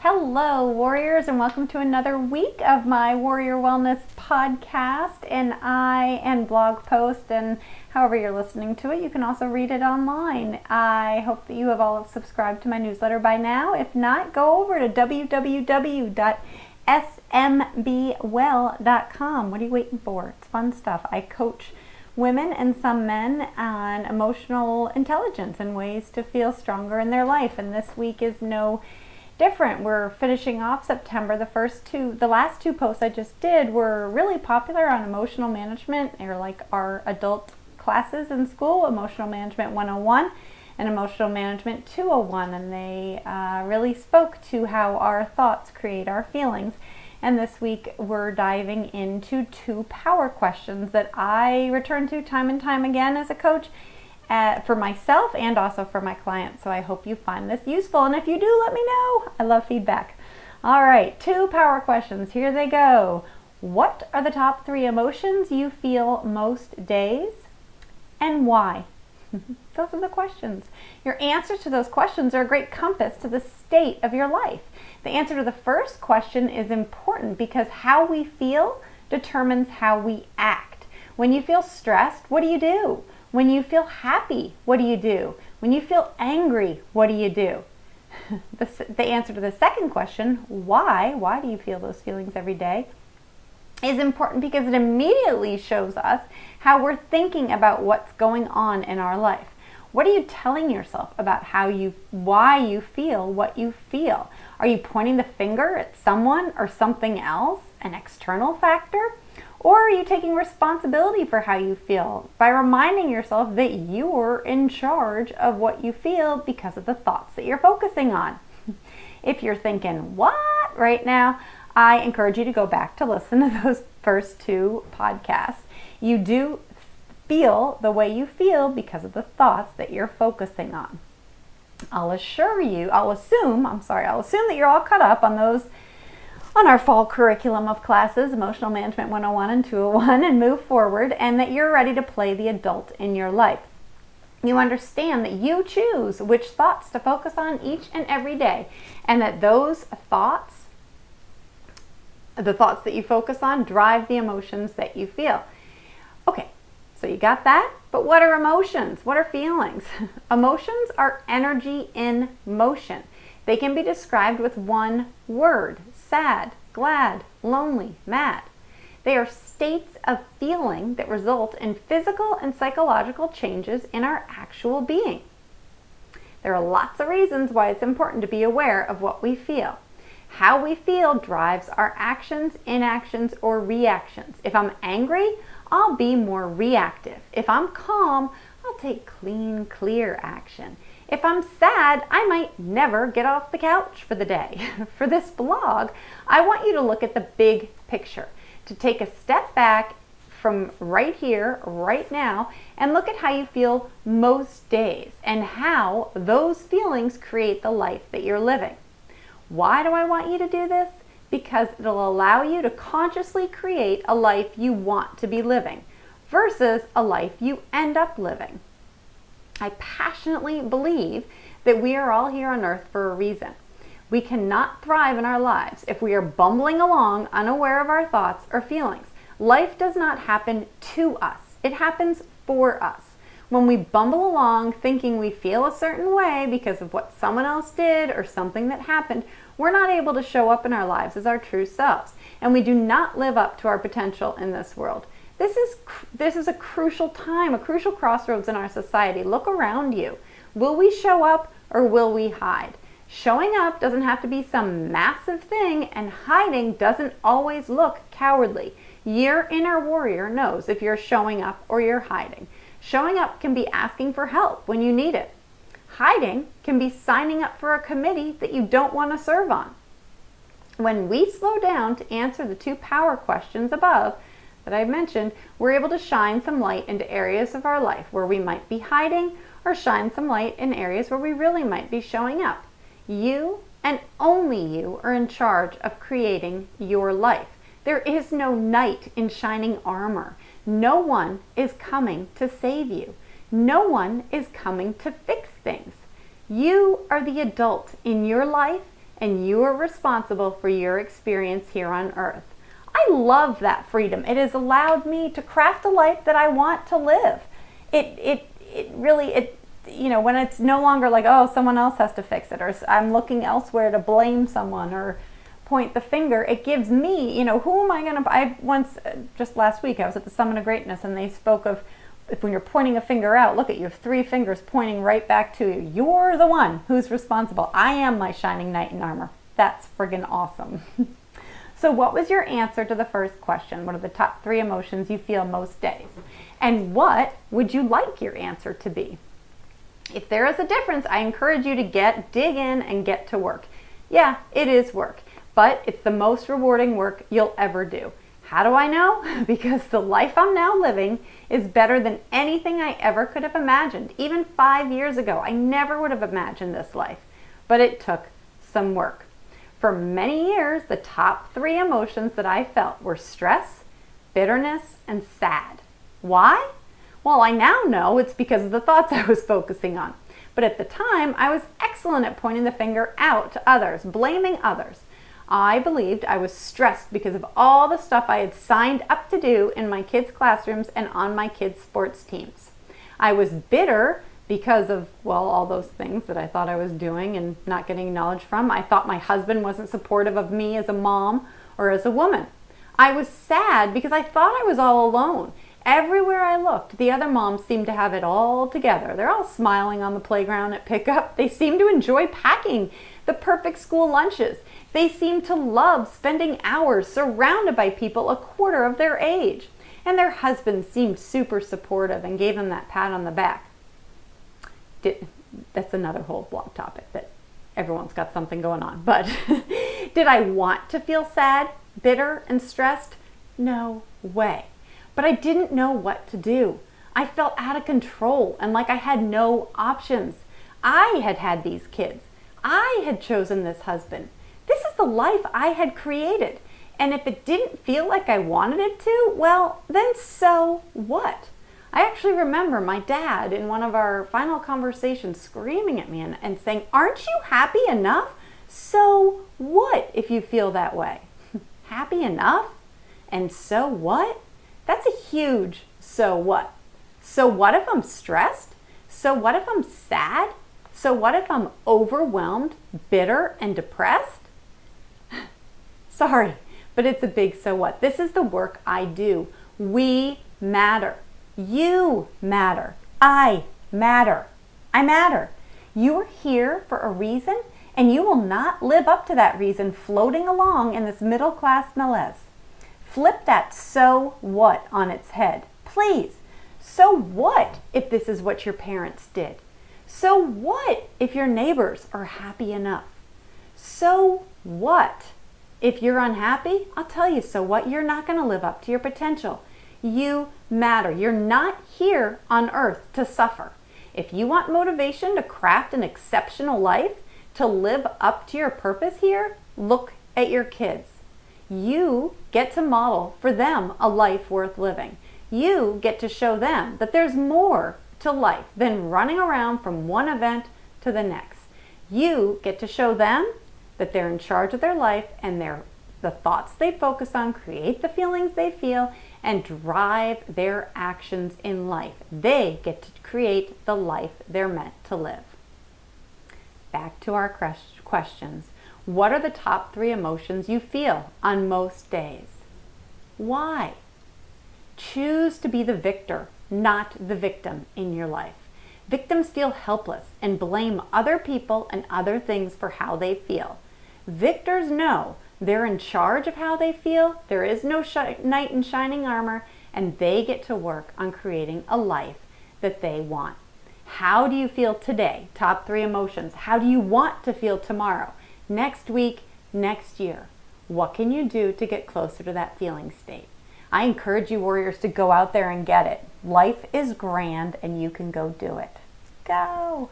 Hello, warriors, and welcome to another week of my Warrior Wellness podcast and blog post, and however you're listening to it, you can also read it online. I hope that you have all subscribed to my newsletter by now. If not, go over to www.smbwell.com. What are you waiting for? It's fun stuff. I coach women and some men on emotional intelligence and ways to feel stronger in their life, and this week is no different. We're finishing off September. The last two posts I just did were really popular on emotional management. They're like our adult classes in school, Emotional Management 101 and Emotional Management 201, and they really spoke to how our thoughts create our feelings. And this week we're diving into 2 power questions that I return to time and time again as a coach, for myself and also for my clients. So I hope you find this useful, and if you do, let me know. I love feedback. All right, 2 power questions. Here they go. What are the top 3 emotions you feel most days, and why? Those are the questions. Your answers to those questions are a great compass to the state of your life. The answer to the first question is important because how we feel determines how we act. When you feel stressed, what do? When you feel happy, what do? When you feel angry, what do? The answer to the second question, why do you feel those feelings every day, is important because it immediately shows us how we're thinking about what's going on in our life. What are you telling yourself about why you feel what you feel? Are you pointing the finger at someone or something else, an external factor? Or are you taking responsibility for how you feel by reminding yourself that you're in charge of what you feel because of the thoughts that you're focusing on? If you're thinking, what, right now, I encourage you to go back to listen to those first 2 podcasts. You do feel the way you feel because of the thoughts that you're focusing on. I'll assume that you're all caught up on our fall curriculum of classes, Emotional Management 101 and 201, and move forward, and that you're ready to play the adult in your life. You understand that you choose which thoughts to focus on each and every day, and that those thoughts, the thoughts that you focus on, drive the emotions that you feel. Okay, so you got that? But what are emotions? What are feelings? Emotions are energy in motion. They can be described with one word: sad, glad, lonely, mad. They are states of feeling that result in physical and psychological changes in our actual being. There are lots of reasons why it's important to be aware of what we feel. How we feel drives our actions, inactions, or reactions. If I'm angry, I'll be more reactive. If I'm calm, I'll take clean, clear action. If I'm sad, I might never get off the couch for the day. For this blog, I want you to look at the big picture, to take a step back from right here, right now, and look at how you feel most days and how those feelings create the life that you're living. Why do I want you to do this? Because it'll allow you to consciously create a life you want to be living versus a life you end up living. I passionately believe that we are all here on earth for a reason. We cannot thrive in our lives if we are bumbling along unaware of our thoughts or feelings. Life does not happen to us. It happens for us. When we bumble along thinking we feel a certain way because of what someone else did or something that happened, we're not able to show up in our lives as our true selves, and we do not live up to our potential in this world. This is a crucial time, a crucial crossroads in our society. Look around you. Will we show up or will we hide? Showing up doesn't have to be some massive thing, and hiding doesn't always look cowardly. Your inner warrior knows if you're showing up or you're hiding. Showing up can be asking for help when you need it. Hiding can be signing up for a committee that you don't want to serve on. When we slow down to answer the 2 power questions above that I mentioned, we're able to shine some light into areas of our life where we might be hiding, or shine some light in areas where we really might be showing up. You and only you are in charge of creating your life. There is no knight in shining armor. No one is coming to save you. No one is coming to fix things. You are the adult in your life, and you are responsible for your experience here on earth. I love that freedom. It has allowed me to craft a life that I want to live. It really, when it's no longer like, oh, someone else has to fix it, or I'm looking elsewhere to blame someone or point the finger, it gives me, who am I going to, I once, just last week, I was at the Summit of Greatness, and they spoke of, if when you're pointing a finger out, look at you have 3 fingers pointing right back to you. You're the one who's responsible. I am my shining knight in armor. That's friggin' awesome. So what was your answer to the first question? What are the top 3 emotions you feel most days? And what would you like your answer to be? If there is a difference, I encourage you to dig in and get to work. Yeah, it is work, but it's the most rewarding work you'll ever do. How do I know? Because the life I'm now living is better than anything I ever could have imagined. Even 5 years ago, I never would have imagined this life, but it took some work. For many years, the top 3 emotions that I felt were stress, bitterness, and sad. Why? Well, I now know it's because of the thoughts I was focusing on. But at the time, I was excellent at pointing the finger out to others, blaming others. I believed I was stressed because of all the stuff I had signed up to do in my kids' classrooms and on my kids' sports teams. I was bitter because of, all those things that I thought I was doing and not getting acknowledged from. I thought my husband wasn't supportive of me as a mom or as a woman. I was sad because I thought I was all alone. Everywhere I looked, the other moms seemed to have it all together. They're all smiling on the playground at pickup. They seem to enjoy packing the perfect school lunches. They seem to love spending hours surrounded by people a quarter of their age. And their husbands seemed super supportive and gave them that pat on the back. That's another whole blog topic that everyone's got something going on. But did I want to feel sad, bitter, and stressed? No way. But I didn't know what to do. I felt out of control and like I had no options. I had these kids. I had chosen this husband. This is the life I had created. And if it didn't feel like I wanted it to, well, then so what? I actually remember my dad in one of our final conversations screaming at me and saying, aren't you happy enough? So what if you feel that way? Happy enough? And so what? That's a huge so what. So what if I'm stressed? So what if I'm sad? So what if I'm overwhelmed, bitter, and depressed? Sorry, but it's a big so what. This is the work I do. We matter. You matter. I matter. I matter. You are here for a reason, and you will not live up to that reason floating along in this middle class malaise. Flip that so what on its head. Please. So what if this is what your parents did? So what if your neighbors are happy enough? So what if you're unhappy? I'll tell you, so what? You're not going to live up to your potential. You matter. You're not here on earth to suffer. If you want motivation to craft an exceptional life, to live up to your purpose here, look at your kids. You get to model for them a life worth living. You get to show them that there's more to life than running around from one event to the next. You get to show them that they're in charge of their life, and the thoughts they focus on create the feelings they feel and drive their actions in life. They get to create the life they're meant to live. Back to our questions. What are the top 3 emotions you feel on most days? Why? Choose to be the victor, not the victim in your life. Victims feel helpless and blame other people and other things for how they feel. Victors know they're in charge of how they feel. There is no knight in shining armor, and they get to work on creating a life that they want. How do you feel today? Top 3 emotions. How do you want to feel tomorrow? Next week, next year? What can you do to get closer to that feeling state? I encourage you warriors to go out there and get it. Life is grand and you can go do it. Go!